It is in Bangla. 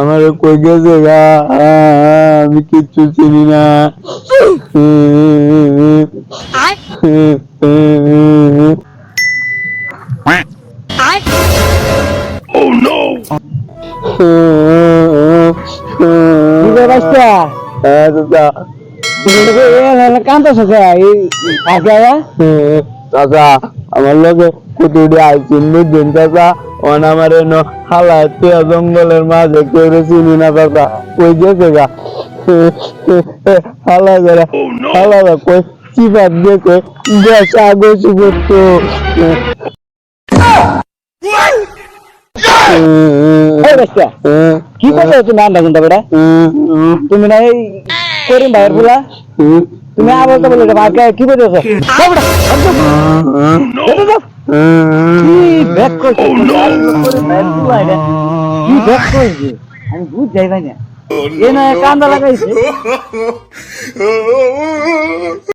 আমার কই গেছে গা, আমি কিচ্ছু চিনি না। চাচা আমার লগে কুতুডি আইসিন বুঝছেন চাচা, অন আমার হালা জঙ্গলের মাঝে কেউ চিনি না চাচা, কই গেছে গা হালা যারা হালা কই চিপাত গেছে বেশা গেছি করতো। কি করছো তুমি আন্ডা কিন্তু বেটা? তুমি না এই করিম ভাইয়ের ফুলা, তুমি আবার তো বলে ভাইকে কি করছো? আমি বুঝ যাই ভাই না, এ না কান্দা লাগাইছে।